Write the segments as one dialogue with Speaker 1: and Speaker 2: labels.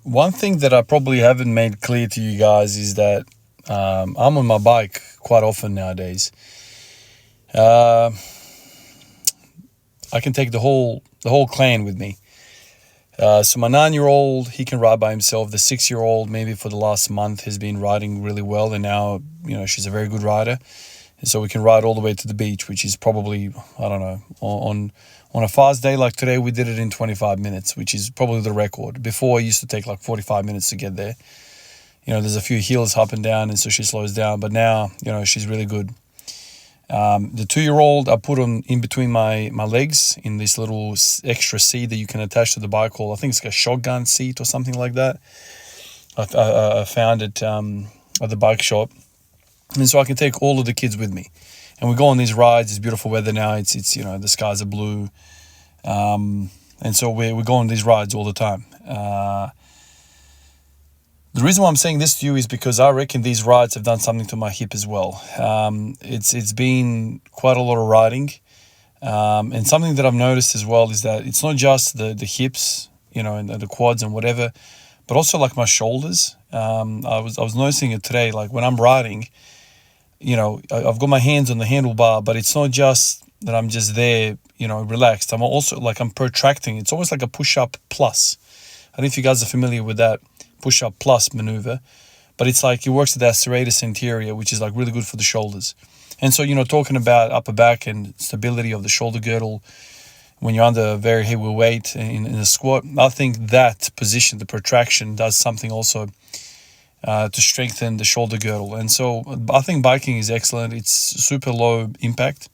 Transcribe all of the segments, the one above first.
Speaker 1: One thing that I probably haven't made clear to you guys is that I'm on my bike quite often nowadays. Uh, I can take the whole clan with me. So my 9-year-old, he can ride by himself. The 6-year-old, maybe for the last month, has been riding really well, and now she's a very good rider. And so we can ride all the way to the beach, which is probably, I don't know, on a fast day like today, we did it in 25 minutes, which is probably the record. Before, it used to take like 45 minutes to get there. There's a few hills up and down, and so she slows down. But now, she's really good. The 2-year-old, I put on in between my legs in this little extra seat that you can attach to the bike called, I think it's a shotgun seat or something like that. I found it at the bike shop. And so I can take all of the kids with me. And we go on these rides. It's beautiful weather now. It's the skies are blue. And so we go on these rides all the time. The reason why I'm saying this to you is because I reckon these rides have done something to my hip as well. It's been quite a lot of riding. And something that I've noticed as well is that it's not just the hips, and the quads and whatever, but also like my shoulders. I was noticing it today, like when I'm riding, I've got my hands on the handlebar, but it's not just that I'm just there, relaxed. I'm also I'm protracting. It's almost like a push-up plus. I don't know if you guys are familiar with that push-up plus maneuver, but it's like it works at the serratus anterior, which is like really good for the shoulders. And so, talking about upper back and stability of the shoulder girdle when you're under very heavy weight in a squat, I think that position, the protraction, does something also to strengthen the shoulder girdle. And so I think biking is excellent. It's super low impact.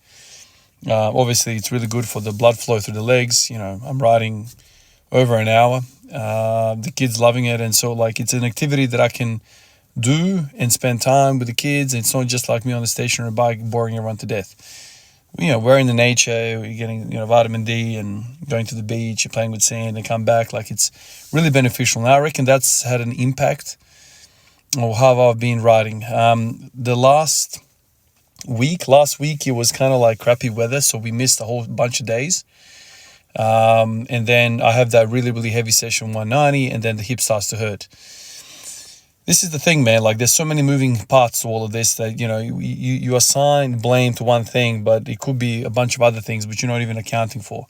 Speaker 1: Obviously, it's really good for the blood flow through the legs. I'm riding over an hour. The kids loving it. And so it's an activity that I can do and spend time with the kids. It's not just like me on the stationary bike boring everyone to death. We're in the nature, we're getting vitamin D and going to the beach, you're playing with sand and come back. It's really beneficial. And I reckon that's had an impact on how I've been riding. The last week it was kind of like crappy weather, so we missed a whole bunch of days. And then I have that really, really heavy session 190, and then the hip starts to hurt. This is the thing, man. There's so many moving parts to all of this that, you assign blame to one thing, but it could be a bunch of other things which you're not even accounting for.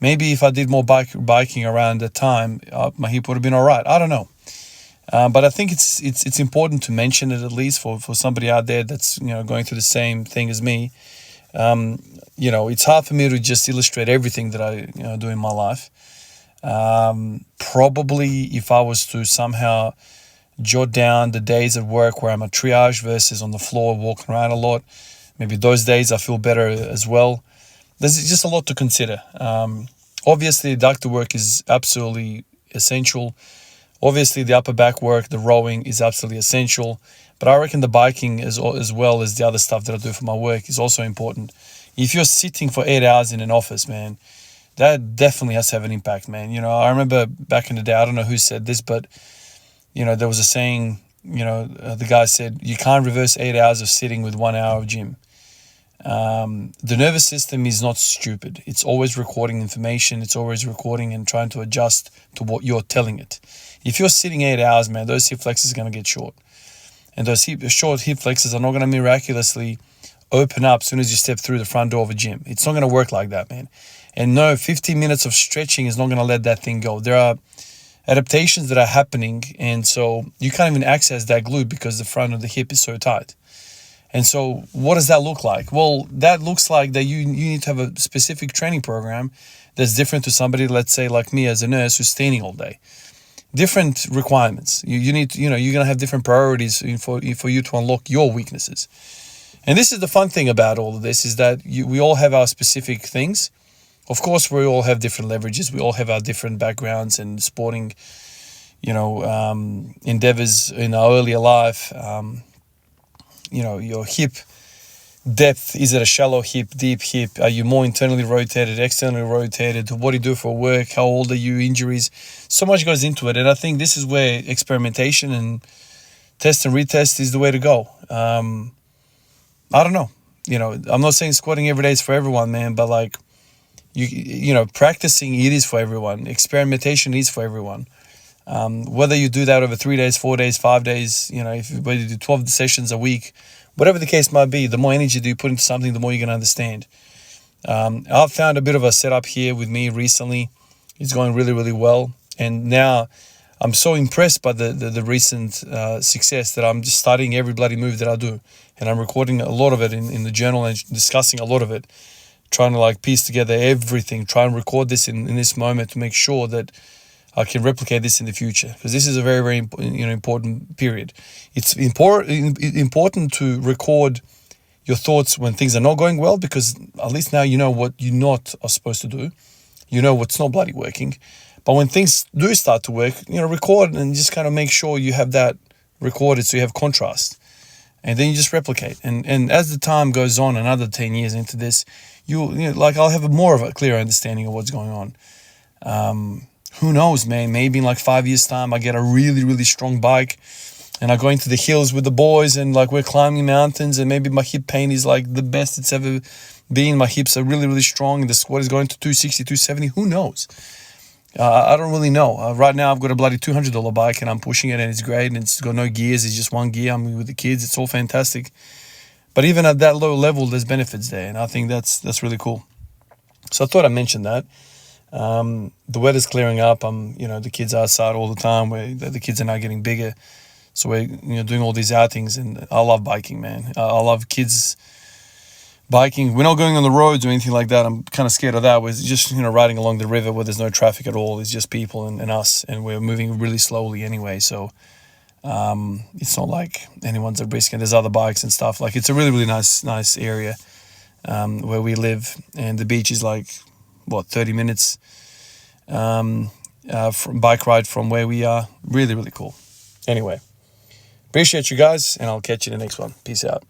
Speaker 1: Maybe if I did more biking around that time, my hip would have been all right. I don't know. But I think it's important to mention it, at least for somebody out there that's, going through the same thing as me. It's hard for me to just illustrate everything that I do in my life. Probably if I was to somehow jot down the days at work where I'm at triage versus on the floor walking around a lot, maybe those days I feel better as well. There's just a lot to consider. Obviously, doctor work is absolutely essential. Obviously, the upper back work, the rowing is absolutely essential. But I reckon the biking as well as the other stuff that I do for my work is also important. If you're sitting for 8 hours in an office, man, that definitely has to have an impact, man. I remember back in the day, I don't know who said this, but, there was a saying, the guy said, you can't reverse 8 hours of sitting with 1 hour of gym. The nervous system is not stupid. It's always recording information. It's always recording and trying to adjust to what you're telling it. If you're sitting 8 hours, man, those hip flexors are going to get short. And those short hip flexors are not going to miraculously open up as soon as you step through the front door of a gym. It's not going to work like that, man. And no, 15 minutes of stretching is not going to let that thing go. There are adaptations that are happening, and so you can't even access that glute because the front of the hip is so tight. And so what does that look like? Well, that looks like that you need to have a specific training program that's different to somebody, let's say like me as a nurse who's standing all day. Different requirements. You need to, you're going to have different priorities for you to unlock your weaknesses. And this is the fun thing about all of this, is that we all have our specific things. Of course, we all have different leverages. We all have our different backgrounds and sporting, endeavors in our earlier life. Your hip depth, is it a shallow hip, deep hip? Are you more internally rotated, externally rotated? What do you do for work? How old are you? Injuries? So much goes into it. And I think this is where experimentation and test and retest is the way to go. I don't know. I'm not saying squatting every day is for everyone, man, but practicing, it is for everyone. Experimentation is for everyone. Whether you do that over 3 days, 4 days, 5 days, whether you do 12 sessions a week, whatever the case might be, the more energy that you put into something, the more you're going to understand. I've found a bit of a setup here with me recently. It's going really, really well. And now I'm so impressed by the recent success that I'm just studying every bloody move that I do. And I'm recording a lot of it in the journal and discussing a lot of it, trying to like piece together everything, try and record this in this moment to make sure that I can replicate this in the future, because this is a very, very important period. It's important to record your thoughts when things are not going well, because at least now you know what you not are supposed to do. You know what's not bloody working. But when things do start to work, record and just kind of make sure you have that recorded so you have contrast. And then you just replicate. And as the time goes on, another 10 years into this, I'll have more of a clear understanding of what's going on. Who knows, man? Maybe in like 5 years' time, I get a really, really strong bike and I go into the hills with the boys and like we're climbing mountains, and maybe my hip pain is like the best it's ever been. My hips are really, really strong and the squat is going to 260, 270. Who knows? I don't really know. Right now, I've got a bloody $200 bike and I'm pushing it and it's great and it's got no gears. It's just one gear. I'm with the kids. It's all fantastic. But even at that low level, there's benefits there. And I think that's really cool. So I thought I'd mention that. The weather's clearing up. The kids are outside all the time. The kids are now getting bigger. So we're doing all these outings, and I love biking, man. I love kids biking. We're not going on the roads or anything like that. I'm kind of scared of that. We're just riding along the river where there's no traffic at all. It's just people and us, and we're moving really slowly anyway. So it's not like anyone's at risk, and there's other bikes and stuff. Like, it's a really, really nice area where we live, and the beach is like 30 minutes from bike ride from where we are. Really, really cool. Anyway, appreciate you guys, and I'll catch you in the next one. Peace out.